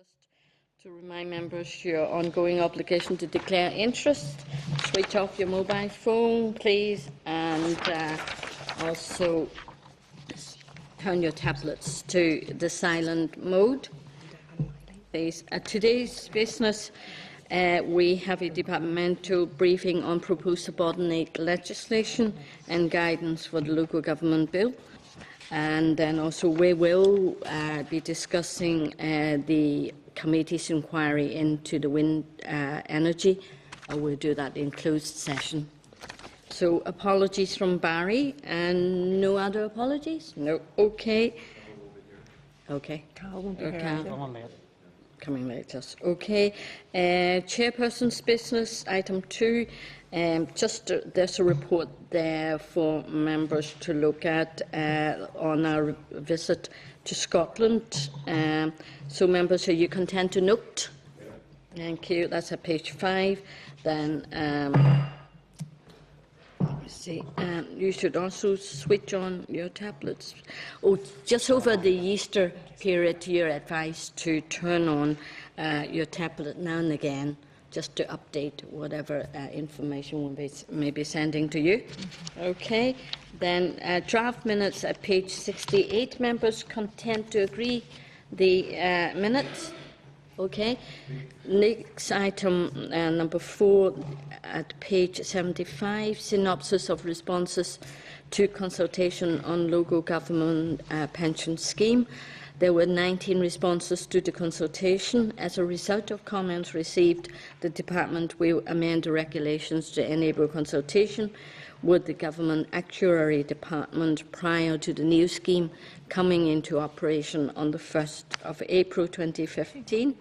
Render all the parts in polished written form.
Just to remind members your ongoing obligation to declare interest. Switch off your mobile phone, please, and also turn your tablets to the silent mode, please. At today's business, we have a departmental briefing on proposed subordinate legislation and guidance for the local government bill. And then also we will be discussing the committee's inquiry into the wind energy. We'll do that in closed session. So apologies from Barry, and no other apologies? No. Okay. Okay. Carl won't be here. Coming late, just okay. Chairperson's business, item 2. There's a report there for members to look at on our visit to Scotland. So, members, are you content to note? Thank you. That's at page 5. Then, let me see. You should also switch on your tablets. Oh, just over the Easter period, you're advised to turn on your tablet now and again, just to update whatever information we may be sending to you. Okay. Then draft minutes at page 68. Members content to agree the minutes? Okay. Next item, number 4, at page 75, synopsis of responses to consultation on local government pension scheme. There were 19 responses to the consultation. As a result of comments received, the Department will amend the regulations to enable consultation with the Government Actuary Department prior to the new scheme coming into operation on the 1st of April 2015.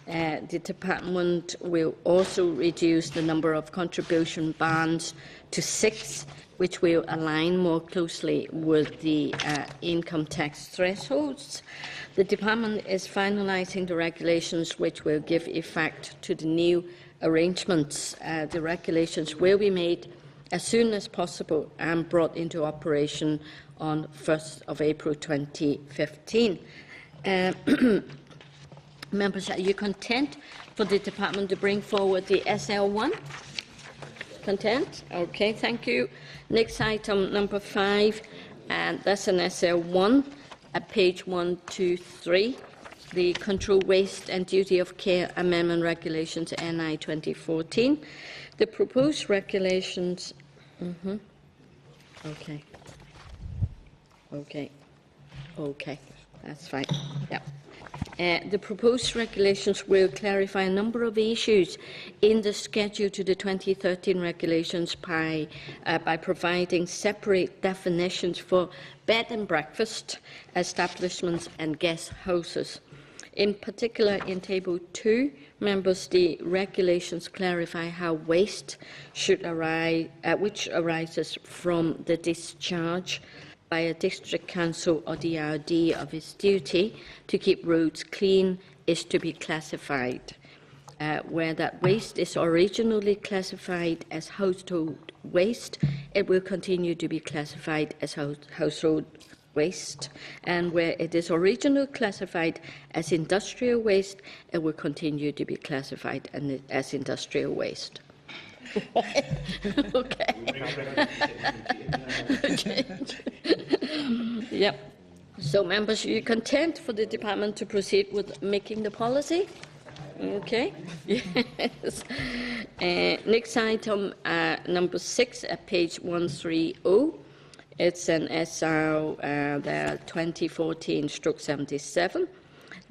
The Department will also reduce the number of contribution bands to 6, which will align more closely with the income tax thresholds. The Department is finalising the regulations which will give effect to the new arrangements. The regulations will be made as soon as possible and brought into operation on 1st of April 2015. Members, are you content for the Department to bring forward the SL1? Content? Okay, thank you. Next item, number 5, and that's an SL1 at page 123, the Control Waste and Duty of Care Amendment Regulations NI 2014. The proposed regulations. Okay. That's fine. Yeah. The proposed regulations will clarify a number of issues in the schedule to the 2013 regulations by providing separate definitions for bed and breakfast establishments and guest houses. In particular, in Table 2, members, the regulations clarify how waste should arise, which arises from the discharge by a district council or DRD of its duty to keep roads clean is to be classified. Where that waste is originally classified as household waste, it will continue to be classified as household waste. And where it is originally classified as industrial waste, it will continue to be classified as industrial waste. Okay. Okay. Yep. So, members, are you content for the Department to proceed with making the policy? Okay. Yes. Next item, number 6, at page 130. It's an SR 2014/77.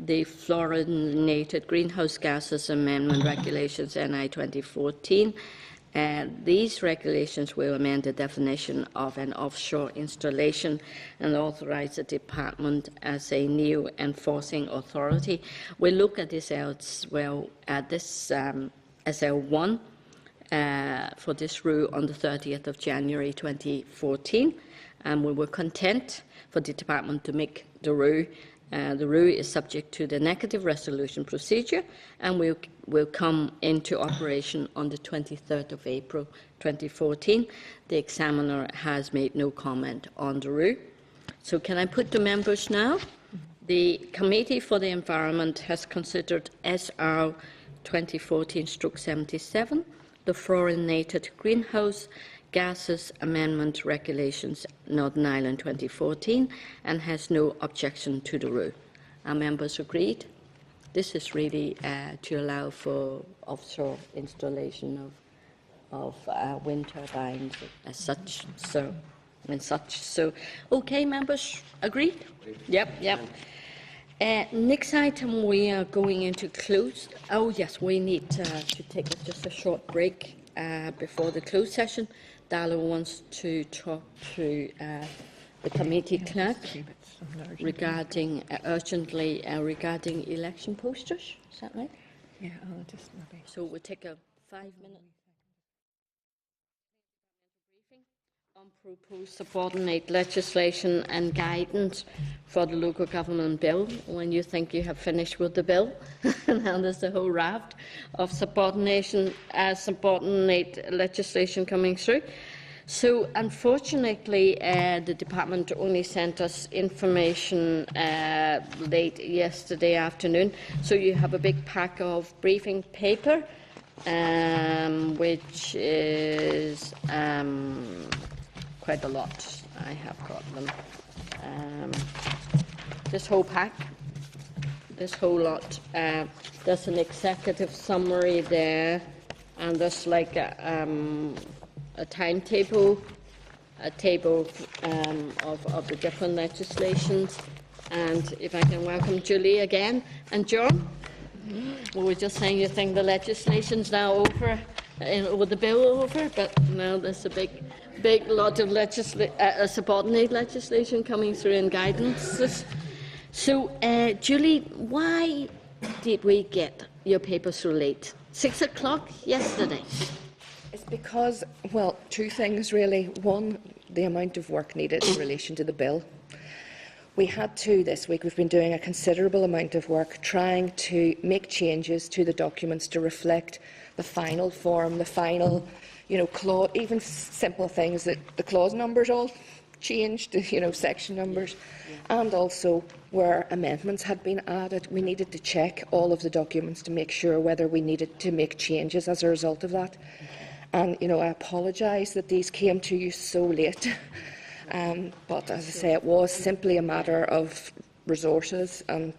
The Fluorinated Greenhouse Gases Amendment Regulations NI 2014. These regulations will amend the definition of an offshore installation and authorize the Department as a new enforcing authority. We'll look at this as well at this SL1 for this rule on the 30th of January 2014, and we were content for the Department to make the rule. The rule is subject to the negative resolution procedure and will come into operation on the 23rd of April 2014. The examiner has made no comment on the rule. So can I put to members now The Committee for the Environment has considered SR 2014/77, the Fluorinated Greenhouse Gases Amendment Regulations Northern Ireland 2014, and has no objection to the rule. Are members agreed? This is really to allow for offshore installation of wind turbines as such. So, okay, members, agreed? Yep. Next item, we are going into closed. Oh yes, we need to take just a short break before the closed session. Darla wants to talk to the committee clerk regarding urgently regarding election posters. Is that right? Yeah, I'll just maybe. So we'll take a 5-minute briefing on proposed subordinate legislation and guidance for the local government bill. When you think you have finished with the bill, now there's a whole raft of subordinate legislation coming through. So, unfortunately, the department only sent us information late yesterday afternoon. So you have a big pack of briefing paper, which is quite a lot. I have got them. This whole pack, this whole lot. There's an executive summary there, and there's like a timetable, a table of the different legislations. And if I can welcome Julie again. And John, we were just saying you think the legislation's now over, with the bill over, but now there's a big lot of subordinate legislation coming through in guidance. So, Julie, why did we get your paper so late? 6 o'clock yesterday. It's because, well, two things really. One, the amount of work needed in relation to the bill. We had to this week. We've been doing a considerable amount of work trying to make changes to the documents to reflect the final form, the final, clause, even simple things that the clause numbers all changed, section numbers, and also where amendments had been added. We needed to check all of the documents to make sure whether we needed to make changes as a result of that. And, I apologise that these came to you so late. But, as I say, it was simply a matter of resources and,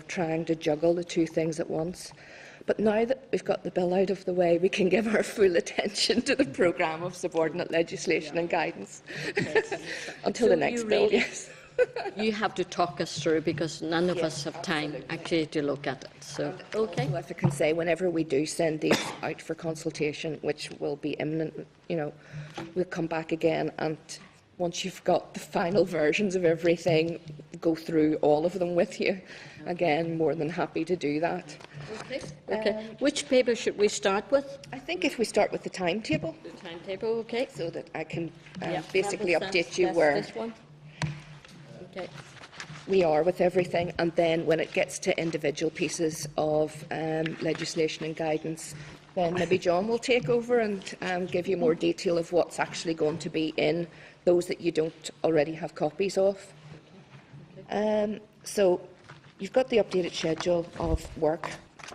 trying to juggle the two things at once. But now that we've got the bill out of the way, we can give our full attention to the programme of subordinate legislation and guidance until the next bill. Yes. You have to talk us through, because none of us have time actually to look at it. So, okay. If I can say, whenever we do send these out for consultation, which will be imminent, we'll come back again, and once you've got the final versions of everything, go through all of them with you. Again, more than happy to do that. Okay. Which paper should we start with? I think if we start with the timetable. The timetable, okay. So that I can basically update you where. This one. Okay. We are with everything, and then when it gets to individual pieces of legislation and guidance, then maybe John will take over and give you more detail of what's actually going to be in those that you don't already have copies of. So you've got the updated schedule of work,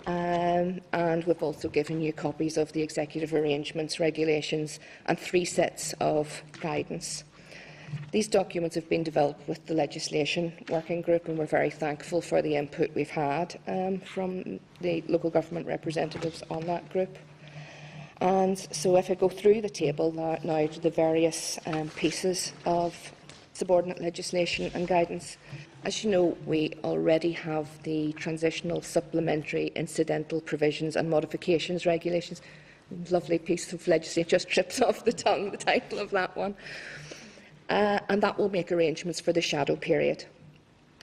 and we've also given you copies of the executive arrangements, regulations, and 3 sets of guidance. These documents have been developed with the legislation working group, and we're very thankful for the input we've had from the local government representatives on that group. And so if I go through the table now to the various pieces of subordinate legislation and guidance, as you know, we already have the transitional, supplementary, incidental provisions and modifications regulations. Lovely piece of legislation, just trips off the tongue, the title of that one. And that will make arrangements for the shadow period.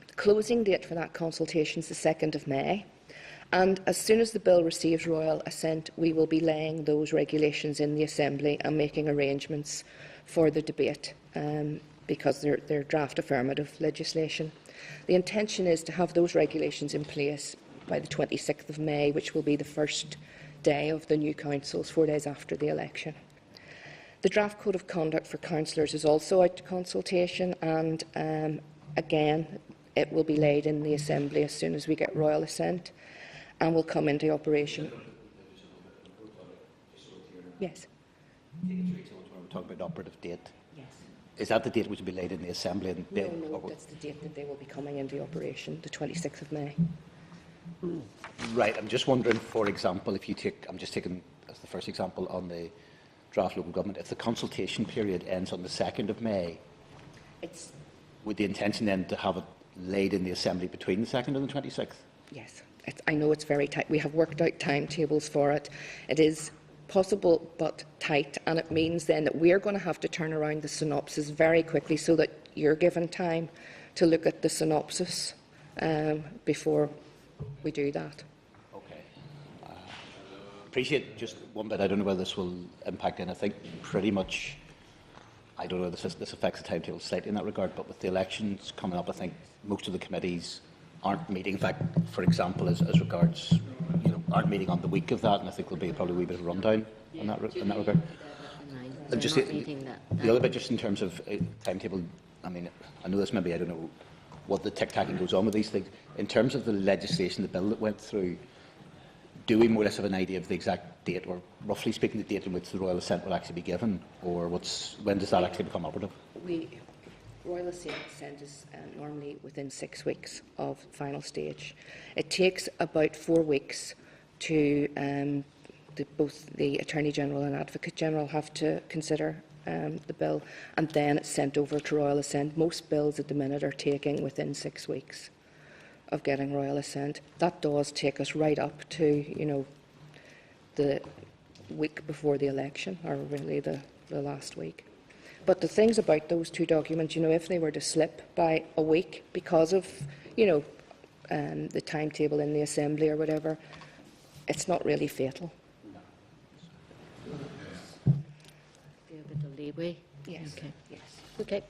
The closing date for that consultation is the 2nd of May. And as soon as the bill receives royal assent, we will be laying those regulations in the Assembly and making arrangements for the debate, because they're draft affirmative legislation. The intention is to have those regulations in place by the 26th of May, which will be the first day of the new councils, 4 days after the election. The draft code of conduct for councillors is also out to consultation, and again, it will be laid in the Assembly as soon as we get royal assent and will come into operation. Yes. We're talking about operative date. Yes. Is that the date which will be laid in the Assembly? And No, that's the date that they will be coming into operation, the 26th of May. Right. I'm just wondering, for example, if you take, I'm just taking as the first example on the draft local government, if the consultation period ends on the 2nd of May, It's would the intention then to have it laid in the Assembly between the 2nd and the 26th? Yes, I know it's very tight. We have worked out timetables for it. It is possible but tight, and it means then that we're going to have to turn around the synopsis very quickly so that you're given time to look at the synopsis before we do that. Okay. Appreciate just one bit. I don't know whether this will impact anything. Pretty much, I don't know if this affects the timetable slightly in that regard, but with the elections coming up, I think most of the committees aren't meeting. In fact, for example, as regards, aren't meeting on the week of that, and I think there'll be probably a wee bit of rundown in that regard. And just the other bit, just in terms of timetable, I mean, I know this maybe, I don't know what the tic-tacking goes on with these things. In terms of the legislation, the bill that went through, do we more or less have an idea of the exact date, or roughly speaking, the date in which the royal assent will actually be given, or when does that actually become operative? Royal assent is normally within 6 weeks of final stage. It takes about 4 weeks to both the Attorney General and Advocate General have to consider the bill, and then it's sent over to royal assent. Most bills at the minute are taking within 6 weeks of getting royal assent. That does take us right up to the week before the election, or really the last week. But the things about those two documents, if they were to slip by a week because of, the timetable in the Assembly or whatever, it's not really fatal. A bit of leeway. Yes. Okay. Yes. Okay.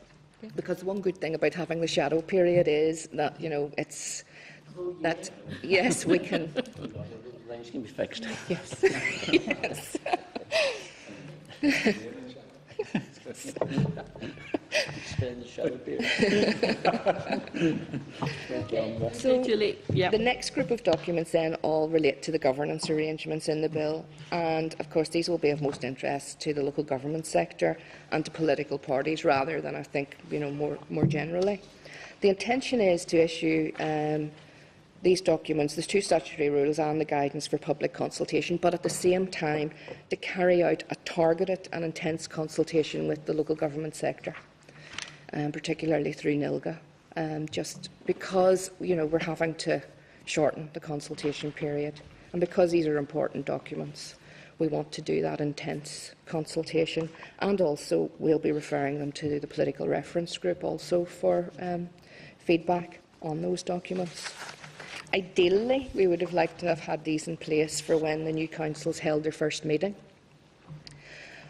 Because one good thing about having the shadow period is that, it's that, yes, we can. Lines can be fixed. Yes. Yes. Stay in the shadow period. So Julie, yeah. the next group of documents then all relate to the governance arrangements in the bill, and of course these will be of most interest to the local government sector and to political parties rather than, I think, more generally. The intention is to issue these documents, there's 2 statutory rules and the guidance for public consultation, but at the same time to carry out a targeted and intense consultation with the local government sector, particularly through NILGA, just because we're having to shorten the consultation period, and because these are important documents, we want to do that intense consultation, and also we'll be referring them to the political reference group also for feedback on those documents. Ideally, we would have liked to have had these in place for when the new councils held their first meeting.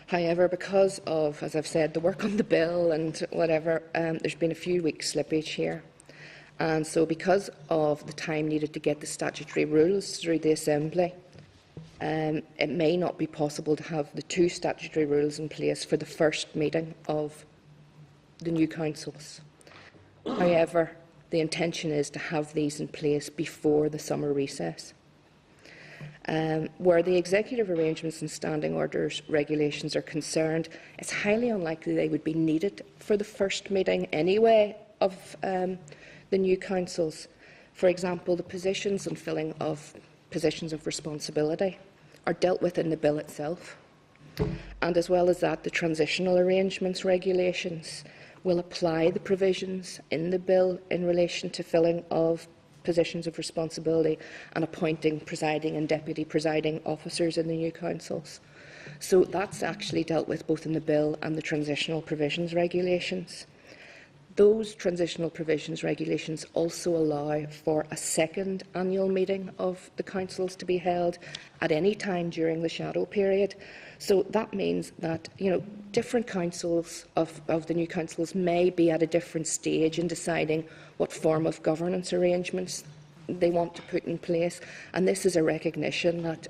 However, because of, as I've said, the work on the bill and whatever, there's been a few weeks slippage here. And so because of the time needed to get the statutory rules through the Assembly, it may not be possible to have the 2 statutory rules in place for the first meeting of the new councils. However, the intention is to have these in place before the summer recess. Where the executive arrangements and standing orders regulations are concerned, it's highly unlikely they would be needed for the first meeting anyway of the new councils. For example, the positions and filling of positions of responsibility are dealt with in the bill itself. And as well as that, the transitional arrangements regulations will apply the provisions in the bill in relation to filling of positions of responsibility and appointing presiding and deputy presiding officers in the new councils. So that's actually dealt with both in the bill and the transitional provisions regulations. Those transitional provisions regulations also allow for a second annual meeting of the councils to be held at any time during the shadow period. So that means that different councils of the new councils may be at a different stage in deciding what form of governance arrangements they want to put in place, and this is a recognition that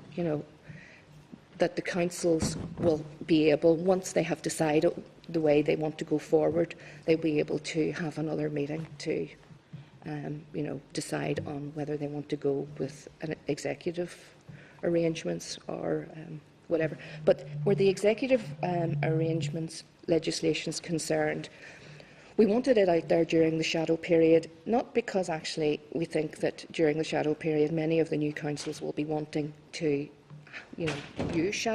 that the councils will be able, once they have decided the way they want to go forward, they'll be able to have another meeting to decide on whether they want to go with an executive arrangements or whatever. But where the executive arrangements legislation is concerned, we wanted it out there during the shadow period, not because actually we think that during the shadow period many of the new councils will be wanting to use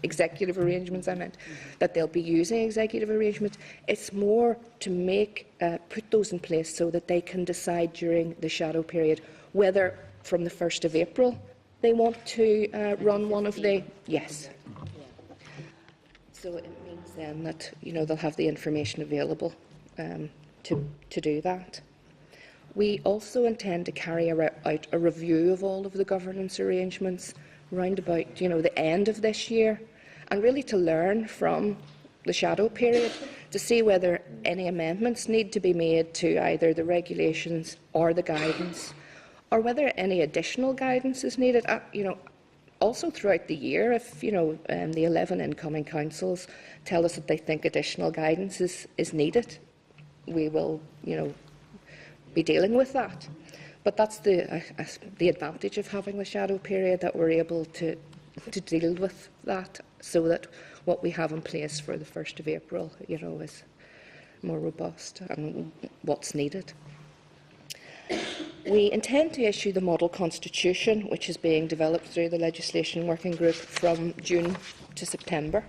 executive arrangements. I meant that they'll be using executive arrangements. It's more to put those in place so that they can decide during the shadow period whether from the 1st of April they want to run one of the... Yes. So it means then that they'll have the information available to do that. We also intend to carry out a review of all of the governance arrangements round about the end of this year, and really to learn from the shadow period to see whether any amendments need to be made to either the regulations or the guidance, or whether any additional guidance is needed. Also throughout the year, if the 11 incoming councils tell us that they think additional guidance is needed, we will be dealing with that. But that's the advantage of having the shadow period, that we're able to deal with that, so that what we have in place for the 1st of April is more robust and what's needed. We intend to issue the Model Constitution, which is being developed through the Legislation Working Group, from June to September.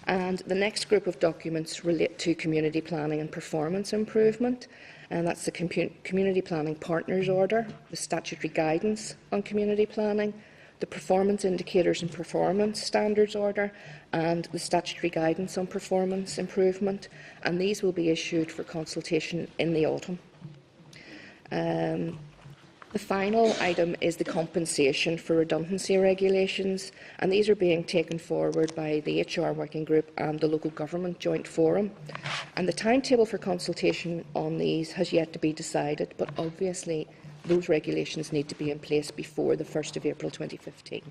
And the next group of documents relate to community planning and performance improvement, and that's the Community Planning Partners Order, the Statutory Guidance on Community Planning, the Performance Indicators and Performance Standards Order, and the Statutory Guidance on Performance Improvement, and these will be issued for consultation in the autumn. The final item is the compensation for redundancy regulations, and these are being taken forward by the HR Working Group and the Local Government Joint Forum. And the timetable for consultation on these has yet to be decided, but obviously those regulations need to be in place before the 1st of April 2015.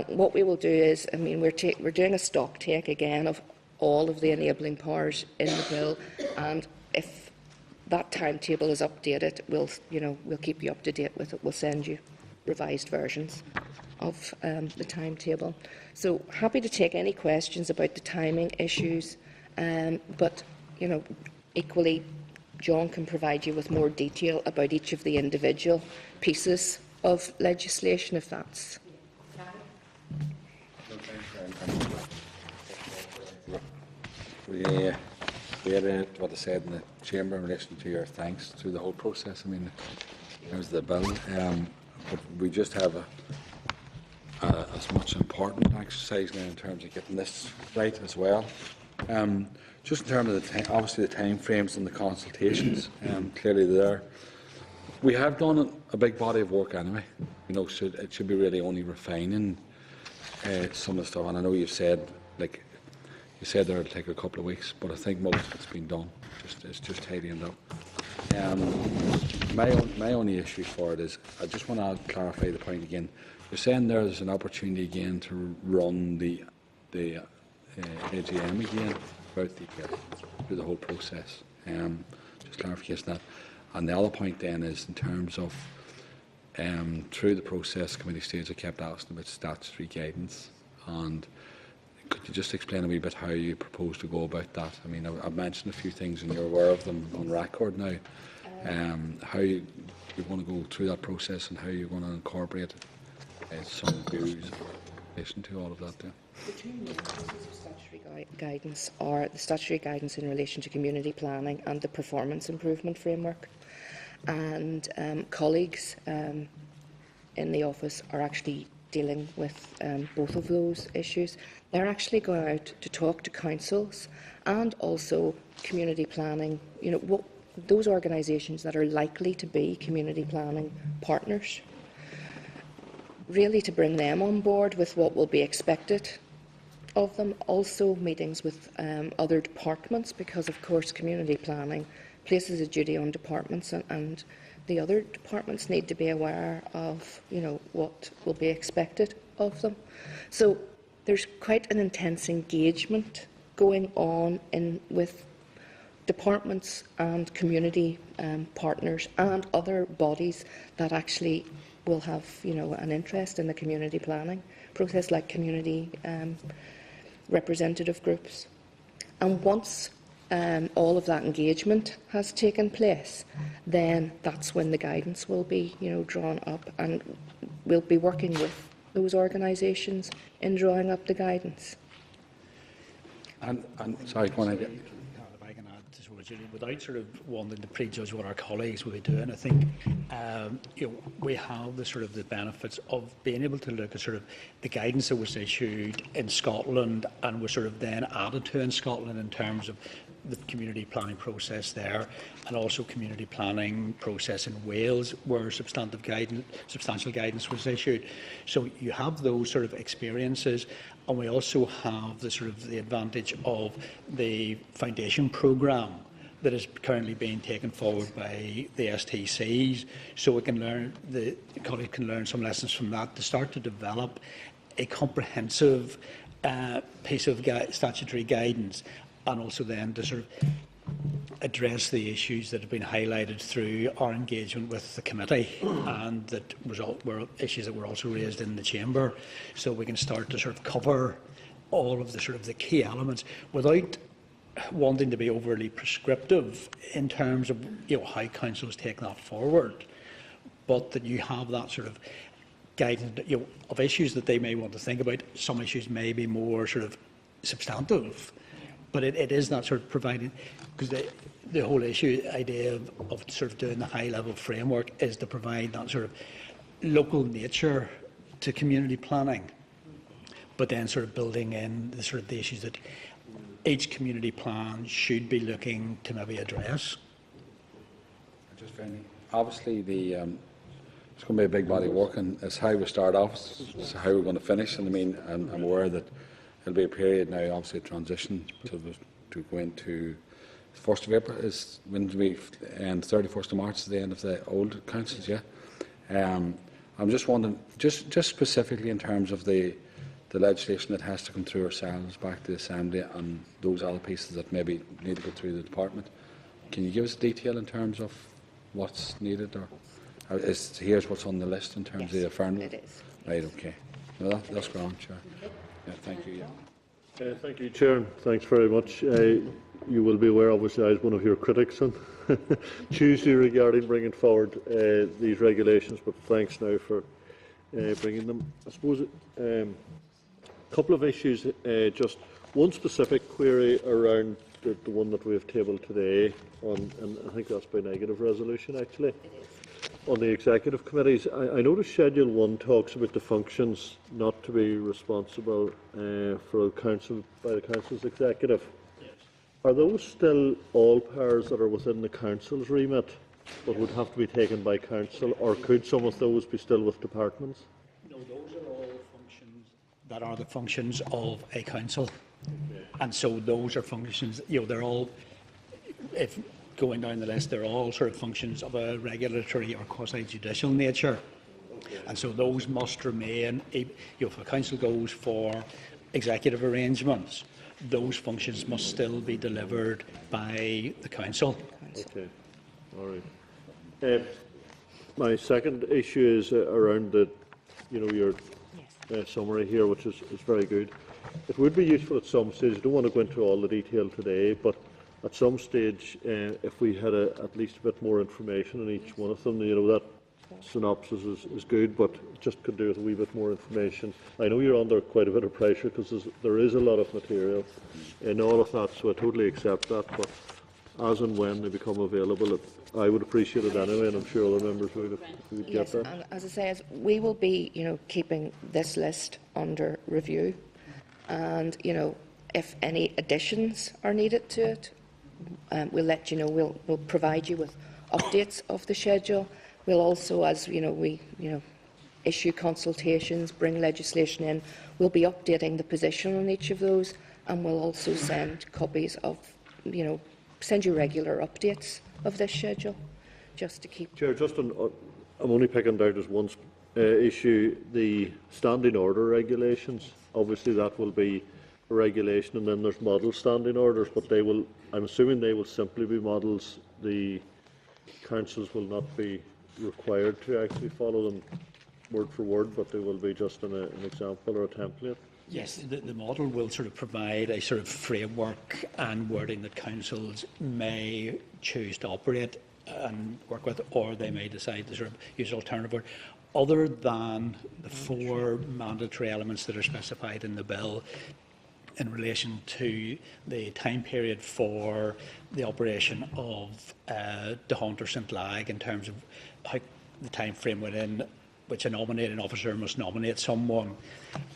What we will do is, we're doing a stock take again of all of the enabling powers in the bill, and if that timetable is updated, we'll keep you up to date with it. We'll send you revised versions of the timetable. So happy to take any questions about the timing issues, but equally, John can provide you with more detail about each of the individual pieces of legislation, if that's... We had what I said in the Chamber in relation to your thanks through the whole process. There's the bill, but we just have as much important exercise now in terms of getting this right as well. Just in terms of obviously the time frames and the consultations, clearly there. We have done a big body of work anyway. It should be really only refining some of the stuff. And I know you've said, you said there would take a couple of weeks, but I think most of it's been done. It's just tidying it up. My only issue for it is, I just want to clarify the point again. You're saying there's an opportunity again to run the AGM again throughout the year, through the whole process. Just clarification that. And the other point then is in terms of through the process, committee stage, I kept asking about statutory guidance. And could you just explain a wee bit how you propose to go about that? I've mentioned a few things and you're aware of them on record now. How you want to go through that process and how you're going to incorporate some views in relation to all of that. The two main pieces of statutory guidance are the statutory guidance in relation to community planning and the performance improvement framework. And colleagues in the office are actually dealing with both of those issues. They're actually going out to talk to councils and also community planning, those organisations that are likely to be community planning partners, really to bring them on board with what will be expected of them. Also meetings with other departments, because of course community planning places a duty on departments, and the other departments need to be aware of what will be expected of them. So there's quite an intense engagement going on with departments and community partners and other bodies that actually will have, an interest in the community planning process, like community representative groups. And once all of that engagement has taken place, then that's when the guidance will be, drawn up, and we'll be working with those organisations in drawing up the guidance. And sorry, go on ahead. If I can add to what Julie, without sort of wanting to prejudge what our colleagues will be doing, I think we have the benefits of being able to look at sort of the guidance that was issued in Scotland and was sort of then added to in Scotland in terms of the community planning process there, and also community planning process in Wales, where substantial guidance was issued. So you have those sort of experiences, and we also have the advantage of the foundation programme that is currently being taken forward by the STCs. So we can learn, the colleagues can learn some lessons from that to start to develop a comprehensive piece of statutory guidance, and also then to sort of address the issues that have been highlighted through our engagement with the committee, and that were issues that were also raised in the chamber. So we can start to sort of cover all of the key elements without wanting to be overly prescriptive in terms of how councils take that forward, but that you have that sort of guidance of issues that they may want to think about. Some issues may be more sort of substantive, but it is that sort of providing, because the whole idea of sort of doing the high level framework is to provide that sort of local nature to community planning, but then sort of building in the issues that each community plan should be looking to maybe address. Just finally, obviously it's going to be a big body of work, and it's how we start off, it's how we're going to finish. And I mean, I'm aware that there'll be a period now, obviously, a transition to go into 1st of April is when to be, and 31st of March is the end of the old councils. Yeah, I'm just wondering, just specifically in terms of the legislation that has to come through ourselves back to the Assembly, and those other pieces that maybe need to go through the department. Can you give us detail in terms of what's needed, or here's what's on the list in terms of the affirmative? It is. Right. Okay. No, that's grand, Chair. Yeah, thank you. Yeah. Thank you, Chair. Thanks very much. You will be aware, obviously, I was one of your critics on Tuesday regarding bringing forward these regulations, but thanks now for bringing them. I suppose a couple of issues, just one specific query around the one that we have tabled today, and I think that's by negative resolution actually. On the executive committees, I noticed Schedule 1 talks about the functions not to be responsible for by the council's executive. Yes. Are those still all powers that are within the council's remit, but would have to be taken by council, or could some of those be still with departments? No, those are all functions that are the functions of a council, and so those are functions. They're all, if going down the list, they're all sort of functions of a regulatory or quasi-judicial nature, and so those must remain. If a council goes for executive arrangements, those functions must still be delivered by the council. Okay, all right. My second issue is around the, your summary here, which is very good. It would be useful at some stage. I don't want to go into all the detail today, but at some stage, if we had at least a bit more information on each one of them, that synopsis is good, but just could do with a wee bit more information. I know you're under quite a bit of pressure because there is a lot of material in all of that, so I totally accept that. But as and when they become available, I would appreciate it anyway, and I'm sure other members would if we would get that. And as I say, we will be, keeping this list under review, and if any additions are needed to it, we'll let you know. We'll provide you with updates of the schedule. We'll also, as we issue consultations, bring legislation in, we'll be updating the position on each of those, and we'll also send copies of, send you regular updates of this schedule, just to keep. Chair, just I'm only picking out as one issue, the standing order regulations. Obviously, that will be a regulation, and then there's model standing orders, but they will, I'm assuming they will simply be models. The councils will not be required to actually follow them word for word, but they will be just an example or a template. Yes, the model will sort of provide a sort of framework and wording that councils may choose to operate and work with, or they may decide to sort of use alternative word. Other than the 4 mandatory elements that are specified in the bill in relation to the time period for the operation of the Hunt or St Lag, in terms of how the time frame within which a nominating officer must nominate someone,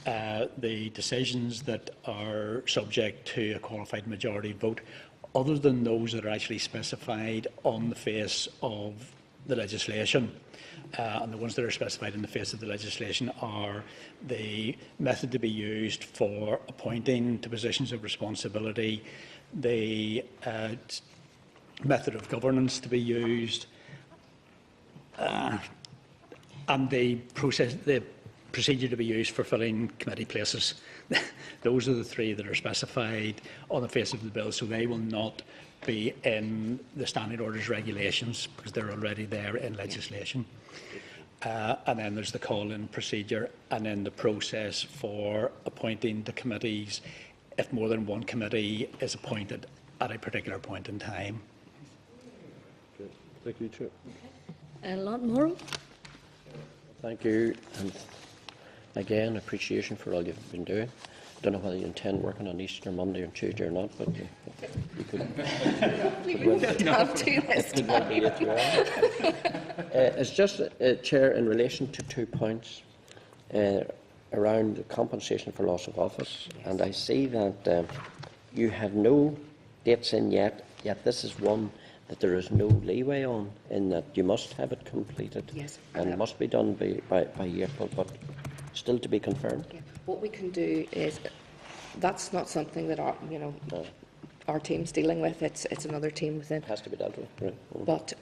the decisions that are subject to a qualified majority vote, other than those that are actually specified on the face of the legislation. And the ones that are specified in the face of the legislation are the method to be used for appointing to positions of responsibility, the method of governance to be used, and the procedure to be used for filling committee places. Those are the 3 that are specified on the face of the bill, so they will not be in the standing orders regulations because they're already there in legislation. And then there's the call-in procedure, and then the process for appointing the committees if more than one committee is appointed at a particular point in time. Okay. Thank you, Chair. Lord Morrow. Thank you, and again, appreciation for all you've been doing. I don't know whether you intend working on Easter Monday or Tuesday or not, but you could. Have to this time. It's just, Chair, in relation to 2 points around the compensation for loss of office, and I see that you have no dates in yet this is one that there is no leeway on, in that you must have it completed. Yes. And it must be done by April, but still to be confirmed. Yeah. What we can do is, that's not something that our team's dealing with. It's another team within. It has to be dealt with. Right. But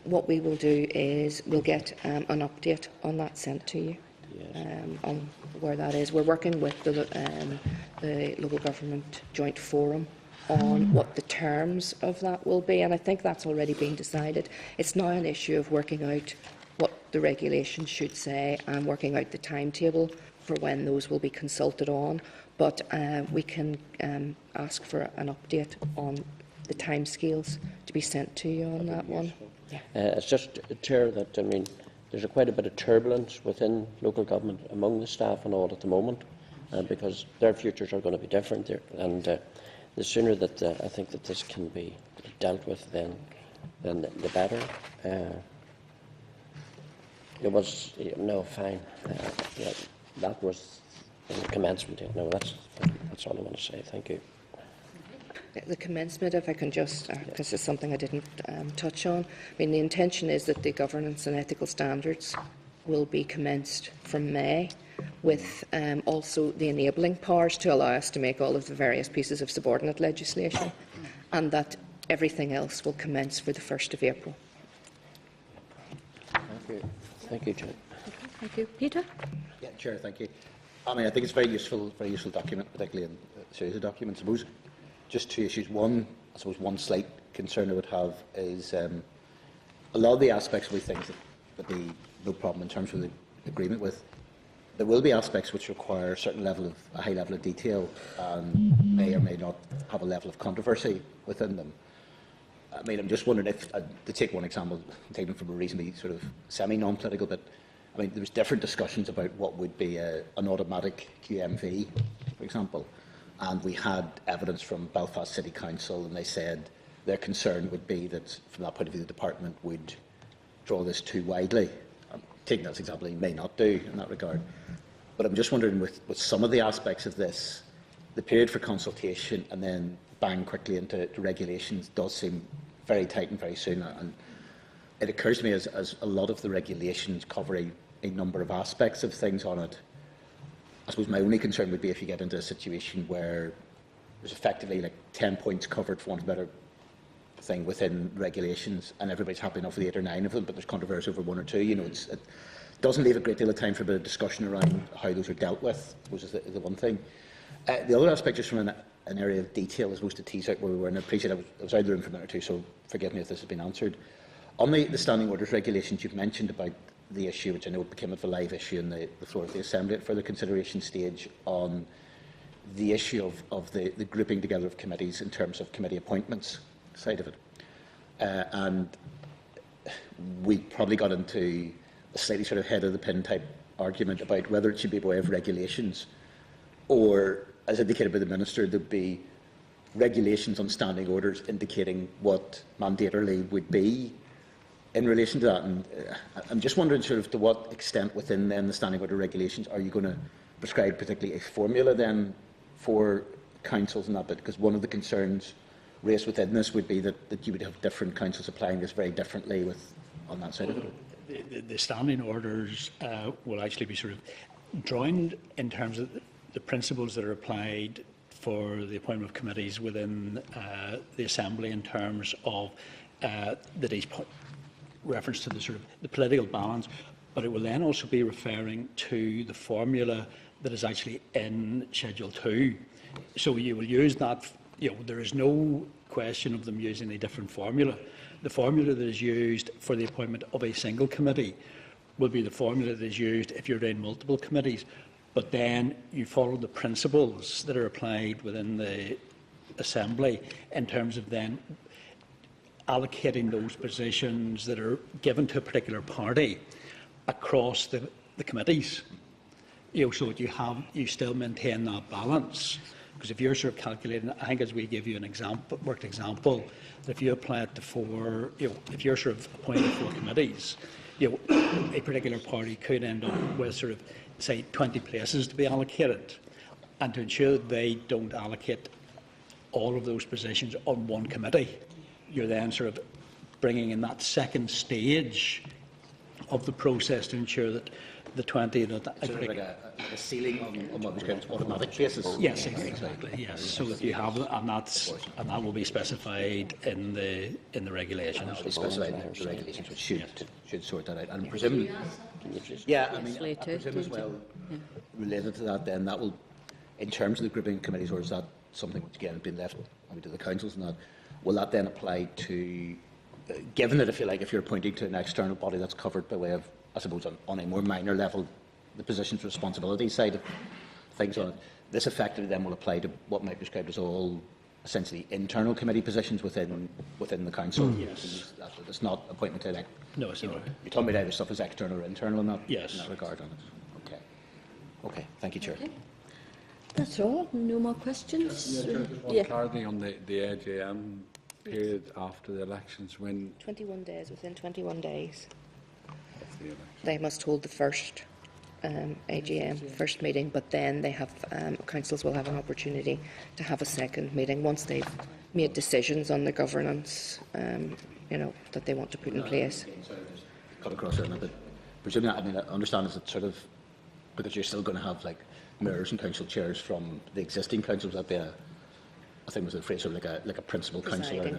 what we will do is we'll get an update on that sent to you. Yes. On where that is. We're working with the Local Government Joint Forum on what the terms of that will be, and I think that's already been decided. It's now an issue of working out what the regulations should say and working out the timetable for when those will be consulted on, but we can ask for an update on the timescales to be sent to you on that one. Yeah. It's just, Chair, that, I mean, there's quite a bit of turbulence within local government among the staff and all at the moment, because their futures are going to be different there, and the sooner that I think that this can be dealt with, then the better. It was no fine. Yeah, that was the commencement. No, that's all I want to say. Thank you. The commencement, if I can just, because it's something I didn't touch on. I mean, the intention is that the governance and ethical standards will be commenced from May, with also the enabling powers to allow us to make all of the various pieces of subordinate legislation, and that everything else will commence for the 1st of April. Thank you. Thank you, Chair. Okay, thank you. Peter? Yeah, Chair, thank you. I mean, I think it's a very useful document, particularly in a series of documents. I suppose just 2 issues. One, I suppose one slight concern I would have is a lot of the aspects will be things that would be no problem in terms of the agreement with. There will be aspects which require a high level of detail and may or may not have a level of controversy within them. I mean, I'm just wondering if, to take one example, taken from a reasonably sort of semi-non-political, but I mean, there was different discussions about what would be an automatic QMV, for example, and we had evidence from Belfast City Council, and they said their concern would be that, from that point of view, the department would draw this too widely. I'm taking that as an example, he may not do in that regard. But I'm just wondering, with some of the aspects of this, the period for consultation and then bang quickly into regulations does seem very tight and very soon. And it occurs to me, as a lot of the regulations cover a number of aspects of things on it, I suppose my only concern would be if you get into a situation where there's effectively like 10 points covered, for want of a better thing, within regulations, and everybody's happy enough with 8 or 9 of them, but there's controversy over 1 or 2. You know, it doesn't leave a great deal of time for a bit of discussion around how those are dealt with, which is the one thing. The other aspect, just from an area of detail, as opposed to tease out where we were, and I appreciate I was out of the room for a minute or two, so forgive me if this has been answered. On the standing orders regulations, you've mentioned about the issue, which I know became a live issue in the floor of the Assembly at further consideration stage, on the issue of the grouping together of committees in terms of committee appointments side of it. And we probably got into a slightly sort of head of the pin type argument about whether it should be by way of regulations, or, as indicated by the Minister, there'd be regulations on standing orders indicating what mandatorily would be in relation to that. And I'm just wondering, sort of, to what extent within then the standing order regulations are you going to prescribe particularly a formula then for councils and that bit? Because one of the concerns raised within this would be that you would have different councils applying this very differently on that side of it. The standing orders will actually be sort of drawn in terms of the principles that are applied for the appointment of committees within the Assembly, in terms of that he's put reference to the sort of the political balance, but it will then also be referring to the formula that is actually in Schedule 2. So you will use that. There is no question of them using a different formula. The formula that is used for the appointment of a single committee will be the formula that is used if you're in multiple committees. But then you follow the principles that are applied within the Assembly in terms of then allocating those positions that are given to a particular party across the committees. So that you still maintain that balance. Because if you're sort of calculating, I think, as we give you an example, worked example, that if you apply it to four, if you're sort of appointing 4 committees, a particular party could end up with sort of, say, 20 places to be allocated, and to ensure that they don't allocate all of those positions on one committee, you're then sort of bringing in that second stage of the process to ensure that the 20 that sort of like a ceiling on what was called automatic basis. Yes, exactly. Yes, so that you have, and that will be specified in the regulations. And that will be specified in the regulations, which should sort that out. And presumably, I presume as well, related to that, then that will, in terms of the grouping committees, or is that something which again has been left to the councils, and that will that then apply to, given that, if you like, if you're appointing to an external body that's covered by way of, I suppose, on a more minor level, the positions responsibility side of things on it, this effectively then will apply to what might be described as all essentially internal committee positions within the council. Yes. It's not appointment to elect. No, it's not. You're telling me that stuff is external or internal in that, Yes. in that regard on it. Okay. Okay. Thank you, Chair. Okay. That's all. No more questions? Just one clarity on the AGM period after the elections, when 21 days, within 21 days. of the election. They must hold the first AGM, first meeting, but then they have, councils will have an opportunity to have a second meeting once they've made decisions on the governance, that they want to put in place. Cut across there a bit. Presumably, I understand is it sort of, because you're still going to have like mayors and council chairs from the existing councils, that be I think was the phrase, sort of like a principal councillor.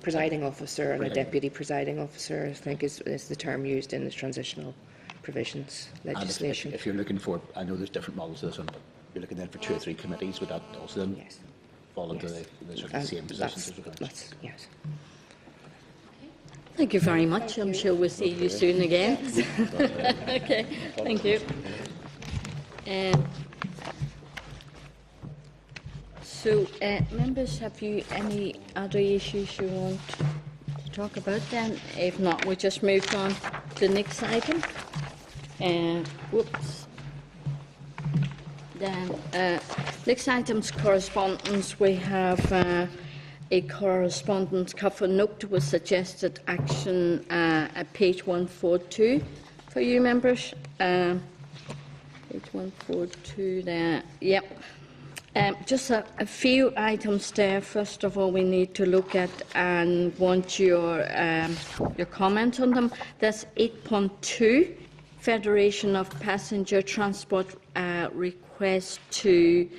Presiding officer and a deputy presiding officer, I think is the term used in the transitional provisions legislation. And if you're looking for, I know there's different models to this one, but you're looking then for 2 or 3 committees, would that also then fall into the sort of same positions as regards? Yes. Thank you very much. I'm sure we'll see you soon again. Okay, thank you. So, members, have you any other issues you want to talk about then? If not, we'll just move on to the next item. Whoops. Then, next item's correspondence. We have a correspondence cover note with suggested action at page 142 for you members. Page 142 there. Yep. Just a few items there. First of all, we need to look at and want your comment on them. That's 8.2, Federation of Passenger Transport requested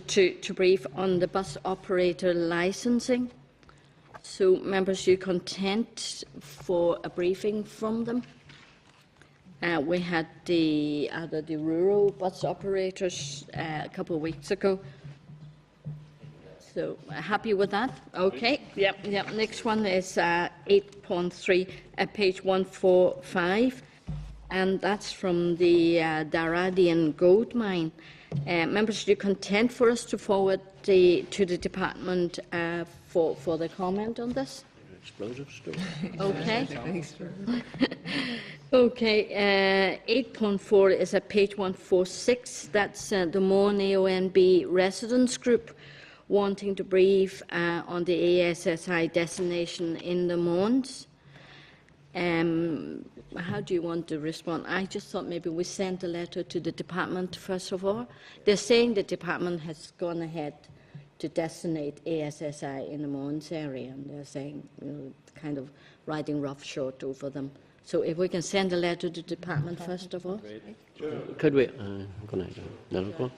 to brief on the bus operator licensing. So, members, you content for a briefing from them? We had the rural bus operators a couple of weeks ago. So happy with that? Okay. Yep. Next one is 8.3, page 145, and that's from the Daradian gold mine. Members, are you content for us to forward to the department for the comment on this? Explosives. Okay. Okay. 8.4 is at page 146. That's the Mourne AONB residents group wanting to brief on the ASSI destination in the Mournes. How do you want to respond? I just thought maybe we sent a letter to the department first of all. They're saying the department has gone ahead to designate ASSI in the Mournes area, and they're saying, kind of riding roughshod over them. So if we can send a letter to the department first of all. Could we? Go on.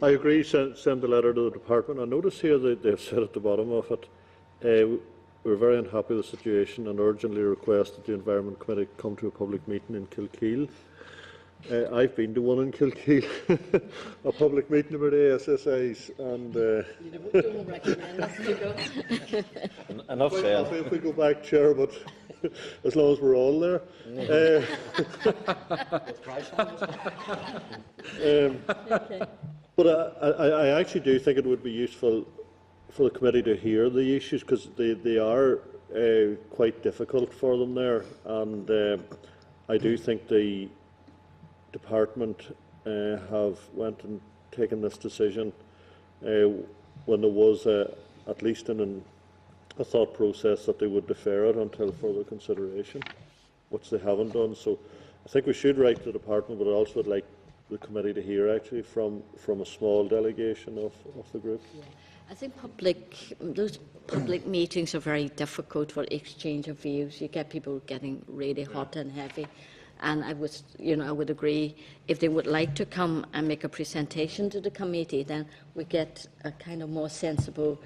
I agree, send the letter to the department. I notice here that they've said at the bottom of it, we're very unhappy with the situation and urgently request that the Environment Committee come to a public meeting in Kilkeel. I've been to one in Kilkeel, a public meeting about ASSIs, and Don't recommend us to go. Enough quite said. happy if we go back, Chair, but as long as we're all there. But I actually do think it would be useful for the committee to hear the issues, because they are quite difficult for them there, and I do think the department have went and taken this decision when there was at least a thought process that they would defer it until further consideration, which they haven't done. So I think we should write to the department, but I also would like the committee to hear actually from a small delegation of the group. Yeah. I think those public meetings are very difficult for exchange of views. You get people getting really hot and heavy. And I would agree, if they would like to come and make a presentation to the committee, then we get a kind of more sensible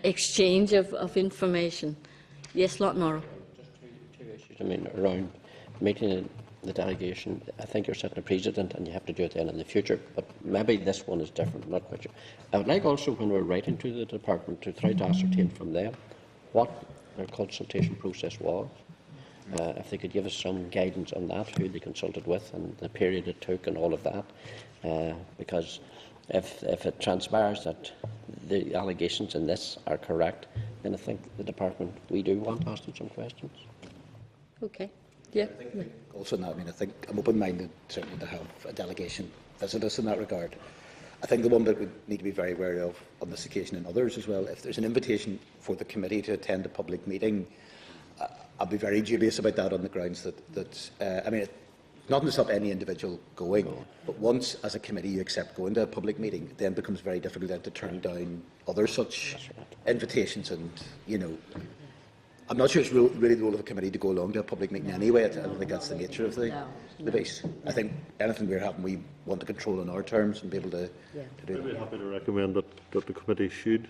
exchange of information. Yes, Lord Norrell. Two issues. I mean, around meeting the delegation, I think you're setting a precedent and you have to do it then in the future, but maybe this one is different, not quite sure. I would like also, when we're writing to the department, to try to ascertain from them what their consultation process was. If they could give us some guidance on that, who they consulted with and the period it took and all of that, because if it transpires that the allegations in this are correct, then I think the department, we do want to ask them some questions. Okay. Yeah. Also, now, I think I'm open-minded certainly to have a delegation visit us in that regard. I think the one that we need to be very wary of on this occasion and others as well, if there's an invitation for the committee to attend a public meeting, I'll be very dubious about that on the grounds that it's nothing to stop any individual going, but once as a committee you accept going to a public meeting, it then becomes very difficult then to turn down other such invitations, and I'm not sure it's really the role of a committee to go along to a public meeting anyway. I don't think that's the nature of the beast. I think anything we're having, we want to control on our terms and be able to do I'd be that. happy to recommend that the committee should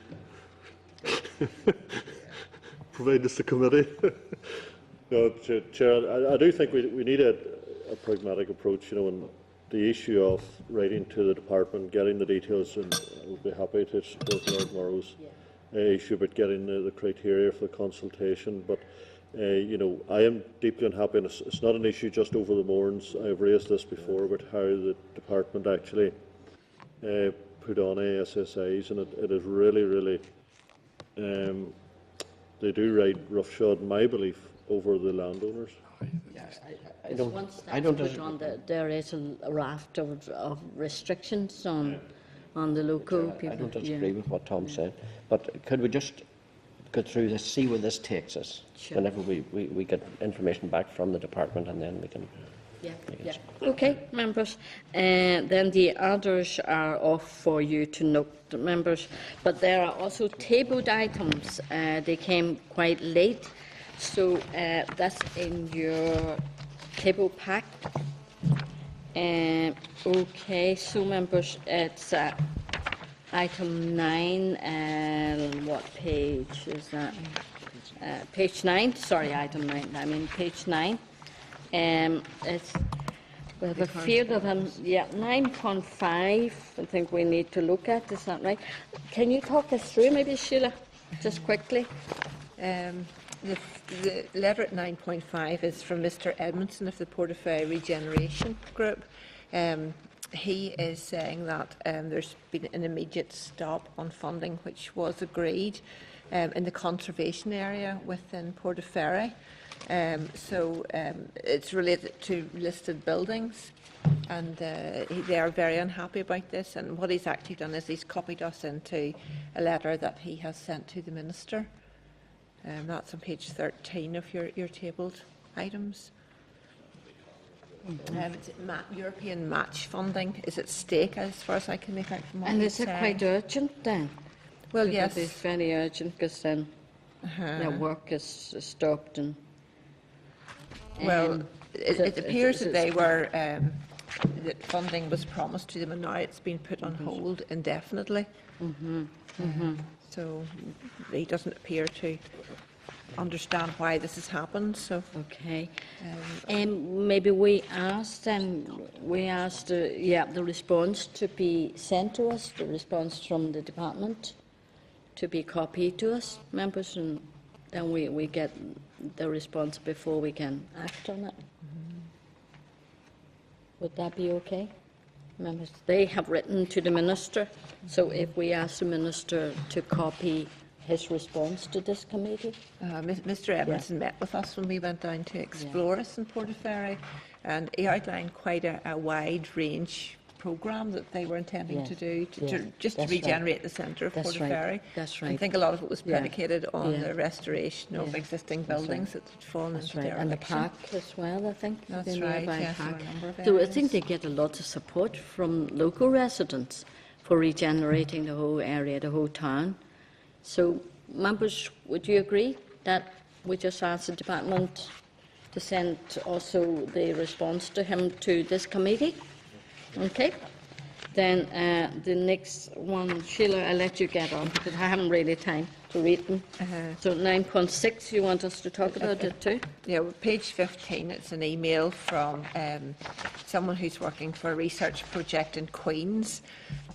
provide this to committee. No, Chair, I do think we need a pragmatic approach, and the issue of writing to the department, getting the details, and I would be happy to support Lord Morrow's issue about getting the criteria for the consultation. But I am deeply unhappy, and it's not an issue just over the Mournes. I've raised this before about how the department actually put on ASSIs, and it is really they do ride roughshod, in my belief, over the landowners. Once that's put on, there is a raft of restrictions on the local people. I don't disagree with what Tom said, but could we just go through this, see where this takes us, Sure. whenever we get information back from the department, and then we can... Yeah. Okay, members. Then the others are off for you to note, members. But there are also tabled items. They came quite late, so that's in your table pack. Okay, so members, it's item 9. What page is that? Page 9. Sorry, item 9. I mean page 9. It's, we have a few of them. Yeah, 9.5. I think we need to look at. Is that right? Can you talk us through, maybe Sheila, just quickly? The letter at 9.5 is from Mr Edmondson of the Portaferry Regeneration Group. He is saying that there's been an immediate stop on funding which was agreed in the conservation area within Portaferry. It's related to listed buildings, and they are very unhappy about this, and what he's actually done is he's copied us into a letter that he has sent to the Minister. That's on page 13 of your tabled items. It's European match funding is at stake, as far as I can make out from what And he's is it quite urgent then? Well, Because yes. it's very urgent because then their work is stopped and. Well, it appears that they it's- were that funding was promised to them, and now it's been put on hold indefinitely. So he doesn't appear to understand why this has happened. So Okay. Maybe we asked the response to be sent to us, the response from the department to be copied to us, members, and then we get the response before we can act on it. Would that be okay? Members, they have written to the Minister, so if we ask the Minister to copy his response to this committee? Mr Edmondson met with us when we went down to explore us in Portaferry, and he outlined quite a wide range programme that they were intending Yes. to do Yeah, to that's regenerate the centre of That's Portaferry. right. That's I right. think a lot of it was Yeah. predicated on Yeah. the restoration of Yeah. existing That's buildings right. that had fallen That's into right, dereliction. and the park as well, I think. That's the right, nearby yes, there park. were a number of So I think areas. they get a lot of support from local residents for regenerating the whole area, the whole town. So, members, would you agree that we just ask the department to send also the response to him to this committee? Okay. Then the next one, Sheila, I'll let you get on because I haven't really time to read them. So 9.6, you want us to talk about it too? Yeah, well, page 15, it's an email from someone who's working for a research project in Queens,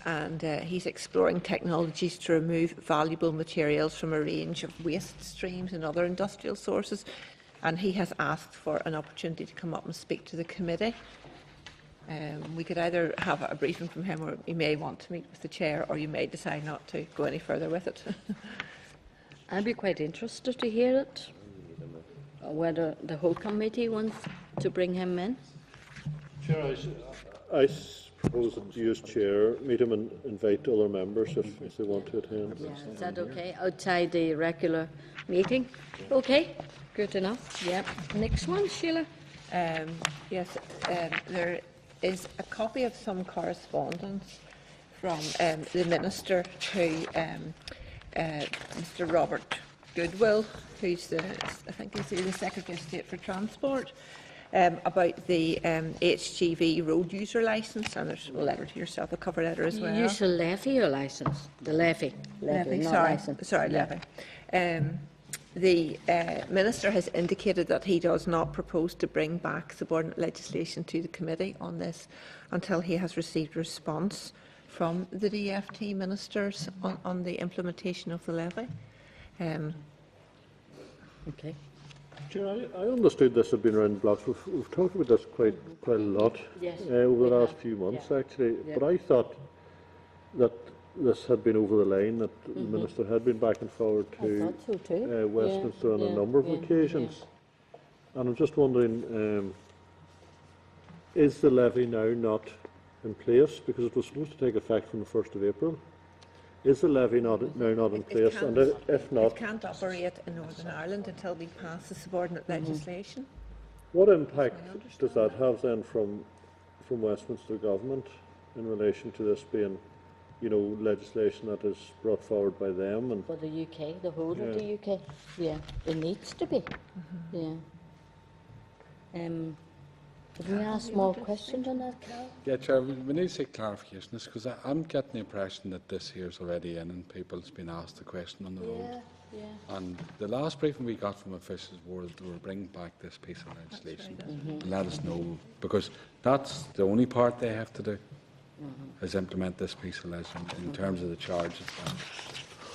and he's exploring technologies to remove valuable materials from a range of waste streams and other industrial sources, and he has asked for an opportunity to come up and speak to the committee. We could either have a briefing from him, or he may want to meet with the chair, or you may decide not to go any further with it. I'd be quite interested to hear it, whether the whole committee wants to bring him in. Chair, propose that you as chair meet him and invite other members if they want to attend. Yeah, is that okay? Outside the regular meeting? Okay, good enough. Yep. Next one, Sheila. Yes, there is a copy of some correspondence from the Minister to Mr Robert Goodwill, who's I think he's the Secretary of State for Transport, about the HGV road user licence, and there's a letter to yourself, a cover letter as well. Use a levy or licence? The levy. Levy, not sorry, licence. sorry, Yeah. levy. The Minister has indicated that he does not propose to bring back subordinate legislation to the committee on this until he has received a response from the DFT ministers on the implementation of the levy. Okay. Chair, I understood this had been around blocks. We've talked about this quite a lot Yes, over the we last have. few months, Yeah. actually. Yeah. But I thought that this had been over the line, that the Minister had been back and forward I to thought so too. Westminster on a Yeah, number of yeah, occasions. And I'm just wondering, is the levy now not in place? Because it was supposed to take effect from the 1st of April. Is the levy now not in It place? can't- And if not, It can't operate in Northern Ireland until we pass the subordinate legislation. what impact does that have then from Westminster Government in relation to this being, legislation that is brought forward by them? And For the UK, the whole of Yeah. the UK. Yeah, it needs to be. Yeah. Can we ask more questions on that, Carol? Yeah, Chair, we need to seek clarification on this, because I'm getting the impression that this here is already in and people's been asked the question on the road. And the last briefing we got from officials were they were bringing back this piece of legislation and let us know, because that's the only part they have to do, is implement this piece of legislation in terms of the charges.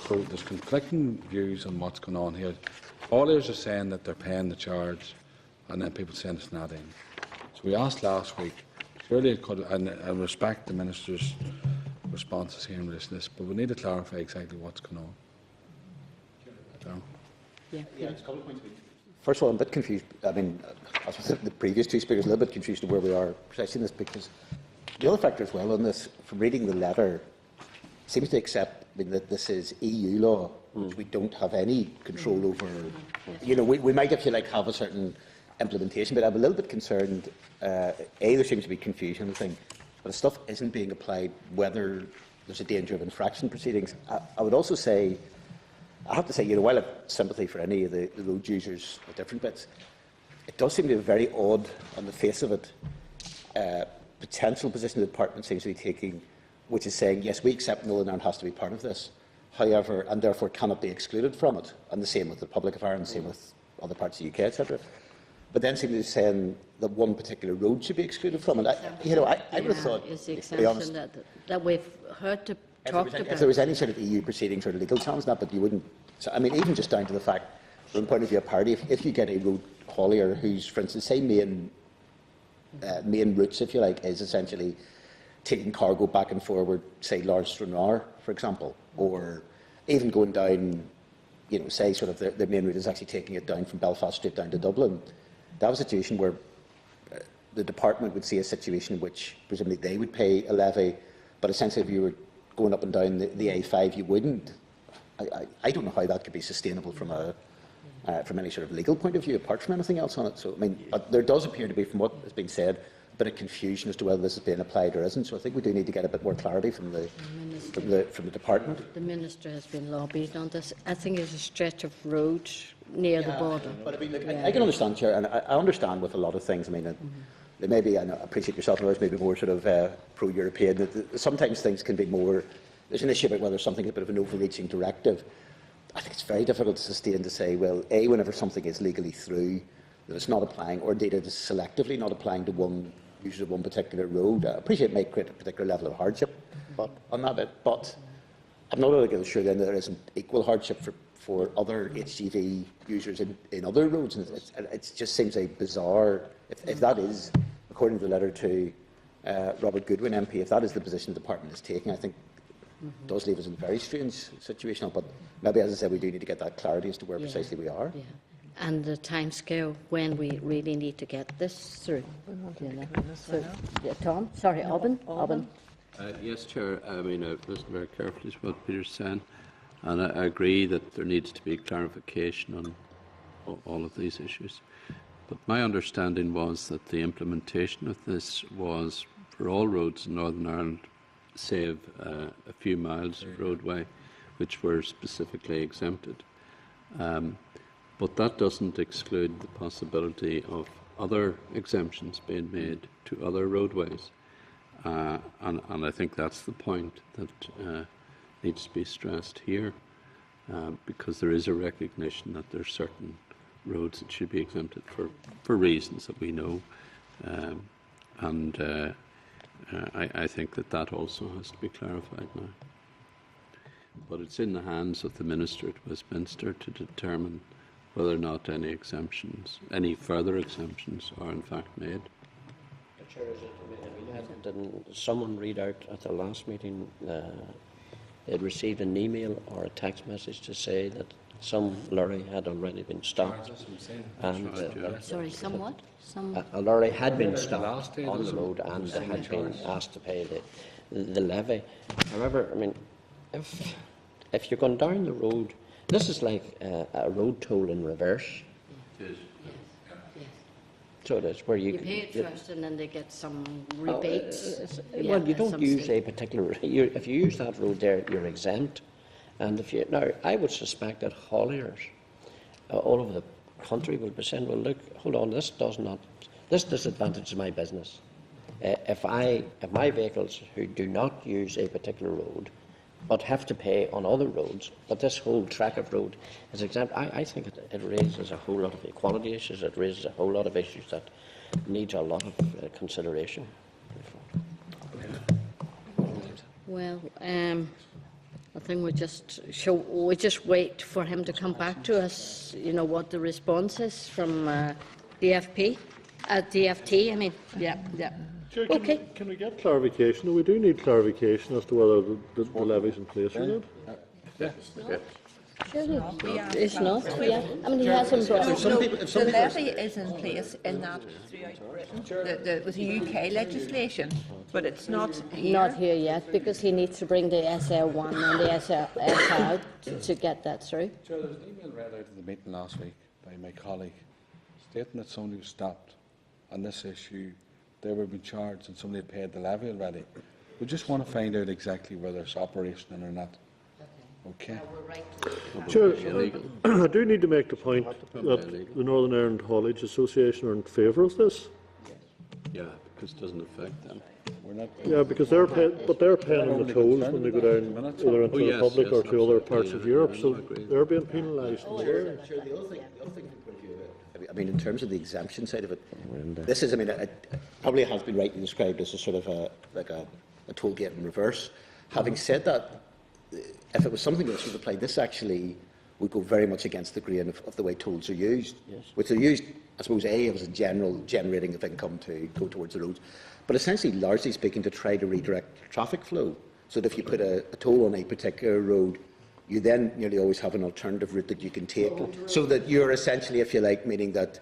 So there's conflicting views on what's going on here. Hauliers are saying that they're paying the charge, and then people saying it's not in. So we asked last week, surely it could, and I respect the Minister's responses here in relation to this, but we need to clarify exactly what's going on. So. Yeah. It's a couple of points. First of all, I'm a bit confused. I mean, as with the previous two speakers, a little bit confused to where we are precisely in this, because the other factor as well on this, from reading the letter, seems to accept that this is EU law, which we don't have any control over. You know, we might, if you like, have a certain implementation, but I'm a little bit concerned. There seems to be confusion, I think, but the stuff isn't being applied, whether there's a danger of infraction proceedings. I would also say, I have to say, while I have sympathy for any of the road users of different bits, it does seem to be very odd on the face of it, potential position the department seems to be taking, which is saying, yes, we accept Northern Ireland has to be part of this, however, and therefore cannot be excluded from it, and the same with the Republic of Ireland, the same with other parts of the UK, etc. But then seem to be saying that one particular road should be excluded from it. I would have thought, It's the to be honest, exemption that we've heard to talked about. if there was any sort of EU proceedings or legal challenge on that, but you wouldn't. So, I mean, even just down to the fact, from the point of view of parity, if you get a road haulier whose, for instance, say main routes, if you like, is essentially taking cargo back and forward, say Lars-Stranraer, for example, or even going down, say sort of the main route is actually taking it down from Belfast straight down to Dublin. That was a situation where the department would see a situation in which presumably they would pay a levy, but essentially if you were going up and down the A5, you wouldn't. I don't know how that could be sustainable from any sort of legal point of view, apart from anything else on it. So, I mean, there does appear to be, from what has been said, a bit of confusion as to whether this is being applied or isn't. So I think we do need to get a bit more clarity from the department. The Minister has been lobbied on this. I think it's a stretch of road near the border. But I mean, look, I can understand, Chair, and I understand with a lot of things. I mean, they may be, and I appreciate yourself and others, maybe more sort of pro-European. Sometimes things can be more. There's an issue about whether something is a bit of an overreaching directive. I think it's very difficult to sustain to say, well, whenever something is legally through, that it's not applying, or indeed it is selectively not applying to one user of one particular road. I appreciate it may create a particular level of hardship on that bit, but I'm not really sure then that there isn't equal hardship for other HGV users in other roads. And it just seems a bizarre, if that is, according to the letter to Robert Goodwin MP, if that is the position the department is taking, I think it does leave us in a very strange situation. But maybe, as I said, we do need to get that clarity as to where precisely we are. Yeah. And the timescale when we really need to get this through. So, Tom? Sorry, Alban? Yes, Chair. I mean, I've listened very carefully to what Peter's saying, and I agree that there needs to be clarification on all of these issues. But my understanding was that the implementation of this was for all roads in Northern Ireland, save a few miles of roadway, which were specifically exempted. But that doesn't exclude the possibility of other exemptions being made to other roadways. And I think that's the point that needs to be stressed here, because there is a recognition that there are certain roads that should be exempted for reasons that we know. I think that also has to be clarified now. But it's in the hands of the Minister at Westminster to determine whether or not any further exemptions are in fact made. Didn't someone read out at the last meeting they'd received an email or a text message to say that some lorry had already been stopped? And Sorry, somewhat? a lorry had been stopped on the road and had been asked to pay the levy. However, I mean, if you're going down the road, this is like a road toll in reverse. It is. So it is where You pay it first and then they get some rebates. Well, you don't use a particular. If you use that road there, you're exempt. And if you now, I would suspect that hauliers all over the country will be saying, "Well, look, hold on, this disadvantages my business. If my vehicles who do not use a particular road but have to pay on other roads. But this whole track of road is exempt. I think it raises a whole lot of equality issues. It raises a whole lot of issues that needs a lot of consideration. Well, I think we just wait for him to come back to us. You know what the response is from DFT. I mean, yeah. Chair, Okay. Can we get clarification? We do need clarification as to whether the levy's in place or not. It's not. Yeah. I mean, he hasn't brought. The levy is in place in that throughout Britain, with the UK legislation, but it's not here. Not here yet, because he needs to bring the SL1 and the SLS out to get that through. Chair, there was an email read out of the meeting last week by my colleague stating that somebody was stopped on this issue. They were being charged and somebody had paid the levy already. We just want to find out exactly whether it's operational or not. Okay. Chair, I do need to make the point that the Northern Ireland Haulage Association are in favour of this. Yeah, because it doesn't affect them. We're not. Yeah, because they're paying on the tolls when they go down either into the Republic or to other parts of Europe, so they're being penalised. I mean, in terms of the exemption side of it, this is, I mean, it probably has been rightly described as a sort of a toll gate in reverse. Having said that, if it was something that was applied, this actually would go very much against the grain of the way tolls are used, which are used, I suppose, as a general generating of income to go towards the roads, but essentially, largely speaking, to try to redirect traffic flow, so that if you put a toll on a particular road, you then nearly always have an alternative route that you can take, so that you're essentially, if you like, meaning that,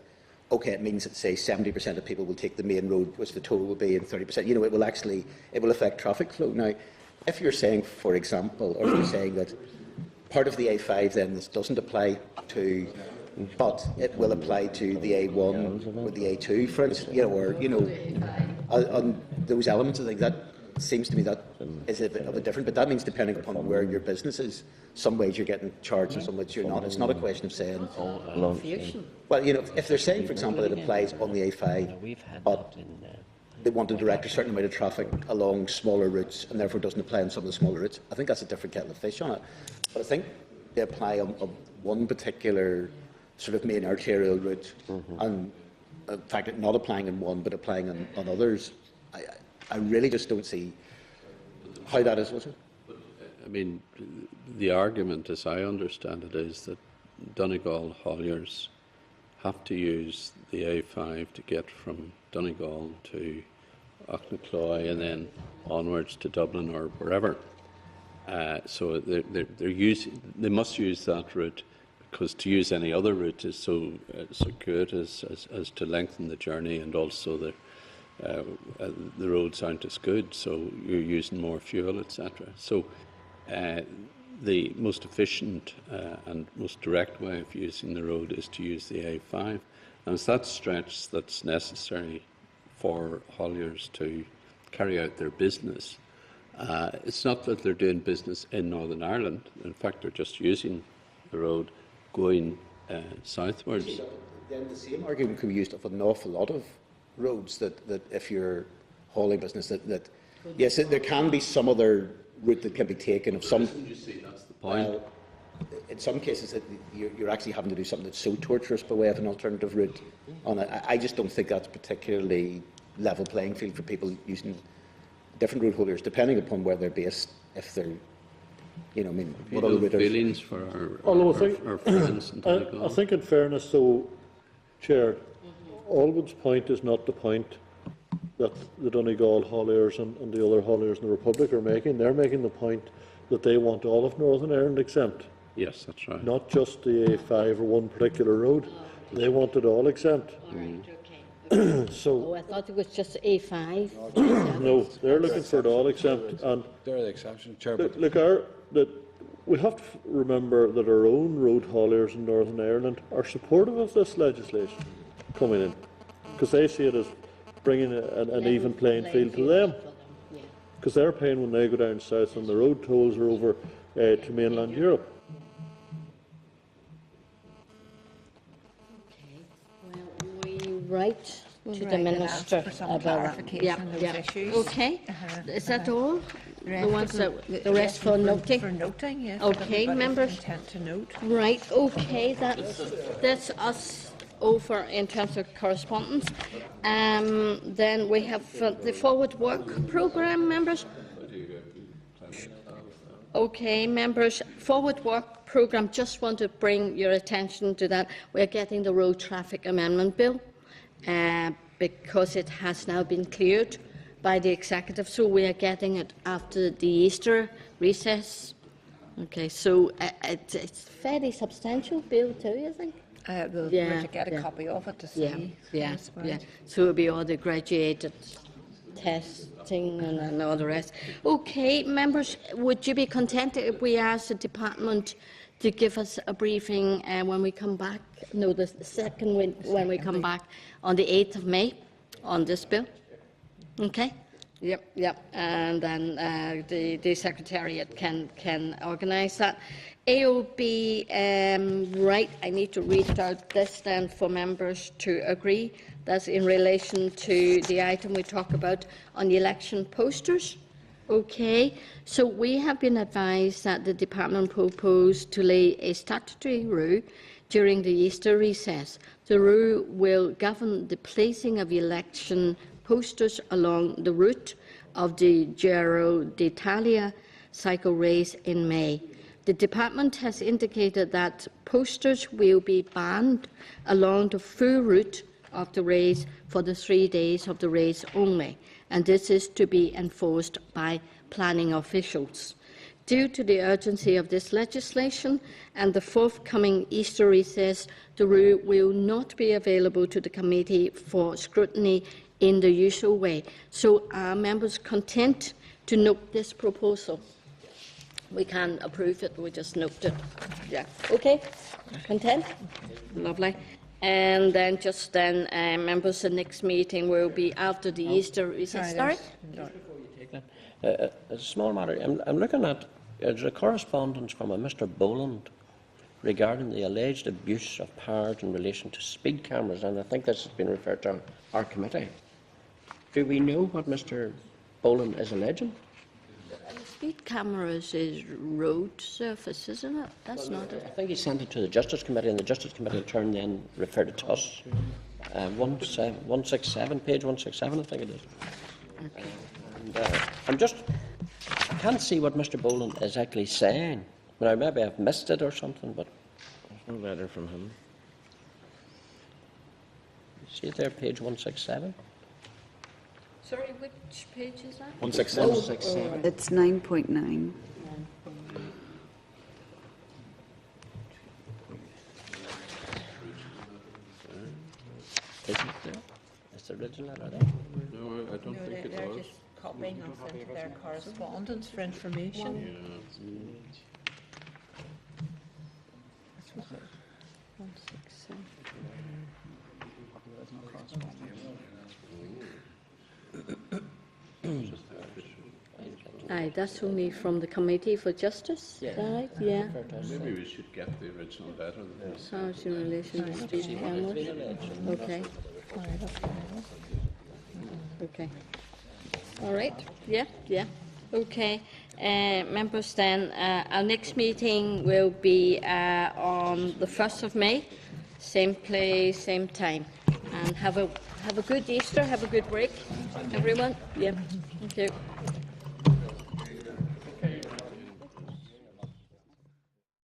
okay, it means that, say, 70% of people will take the main road, which the toll will be, and 30%, you know, it will affect traffic flow. Now, if you're saying, for example, or if you're saying that part of the A5 then this doesn't apply to, but it will apply to the A1 or the A2, for instance, on those elements, I think that seems to me that is a bit of a different, but that means depending upon where your business is, some ways you're getting charged and some ways you're not. It's not a question of saying, well, if they're saying, for example, it applies on the A5, but they want to direct a certain amount of traffic along smaller routes and therefore doesn't apply on some of the smaller routes, I think that's a different kettle of fish on it. But I think they apply on one particular sort of main arterial route, and in fact, not applying on one but applying on others. I really just don't see how that is. Was it? I mean, the argument, as I understand it, is that Donegal hauliers have to use the A5 to get from Donegal to Auchnachoy and then onwards to Dublin or wherever. So they must use that route, because to use any other route is so good as to lengthen the journey, and also the roads aren't as good, so you're using more fuel, etc. So the most efficient and most direct way of using the road is to use the A5, and it's that stretch that's necessary for hauliers to carry out their business. It's not that they're doing business in Northern Ireland. In fact, they're just using the road going southwards. Then the same argument can be used of an awful lot of roads, that if you're hauling business, that yes, there can be some other route that can be taken. Of some, you see, that's the point. In some cases, that you're actually having to do something that's so torturous by way of an alternative route. I just don't think that's particularly level playing field for people using different route holders, depending upon where they're based. If they're, what other route feelings for our friends in Donegal? I think, in fairness, though, Chair, Alwyn's point is not the point that the Donegal hauliers and the other hauliers in the Republic are making. They're making the point that they want all of Northern Ireland exempt. Yes, that's right. Not just the A5 or one particular road. They want it all exempt. So, I thought it was just A5. no, they're looking for it all exempt. And They're the exception, Chair. we have to remember that our own road hauliers in Northern Ireland are supportive of this legislation coming in, because they see it as bringing an even playing field to them, because they're paying when they go down south and the road tolls are over to mainland Europe. Well, we write to the Minister for some about clarification on those issues. Okay, is that all? The ones that, the rest for noting? For noting, yes. Okay, Everybody's members. Intent to note. Right, okay, that's us over in terms of correspondence. Then we have the forward work programme, members. Okay, members, forward work programme, just want to bring your attention to that. We're getting the Road Traffic Amendment Bill because it has now been cleared by the Executive, so we are getting it after the Easter recess. Okay, so it's a fairly substantial bill too, I think. We'll Yeah, to get a yeah. copy of it to see. Yeah, yeah, as well. yeah. So it'll be all the graduated testing and all the rest. Okay, members, would you be content if we ask the department to give us a briefing when we come back? No, the second when we come back on the 8th of May on this bill. Okay. Yep. And then the Secretariat can organise that. AOB, right, I need to read out this then for members to agree. That's in relation to the item we talk about on the election posters. Okay, so we have been advised that the department proposed to lay a statutory rule during the Easter recess. The rule will govern the placing of election posters along the route of the Giro d'Italia cycle race in May. The department has indicated that posters will be banned along the full route of the race for the 3 days of the race only, and this is to be enforced by planning officials. Due to the urgency of this legislation and the forthcoming Easter recess, the rule will not be available to the committee for scrutiny in the usual way. So are members content to note this proposal? We can approve it, we just note it. Yeah. Okay? Content? Lovely. And then members, the next meeting will be after the Easter recess. Sorry? A small matter. I'm looking at a correspondence from a Mr. Boland regarding the alleged abuse of powers in relation to speed cameras, and I think this has been referred to our committee. Do we know what Mr. Boland is alleging? Speed cameras is road surface, isn't it? That's not I it. think he sent it to the Justice Committee, and the Justice Committee in turn then referred it to us. 167, page 167, I think it is. Okay. And I can't see what Mr. Boland is actually saying. Now, maybe I've missed it or something, but there's no letter from him. See it there, page 167? Sorry, which page is that? 167. It's 9.9. Isn't there? Is the original letter there? No, I don't think it They're was. just copying us into their correspondence for information. That's what it is. 167. Aye, that's only from the Committee for Justice, is that right? Yeah. Maybe we should get the original letter. Powers in relation to speed cameras. Okay. Okay. All right. Yeah. Okay. Members, then our next meeting will be on the 1st of May, same place, same time. And have a good Easter. Have a good break, everyone. Yeah. Thank you.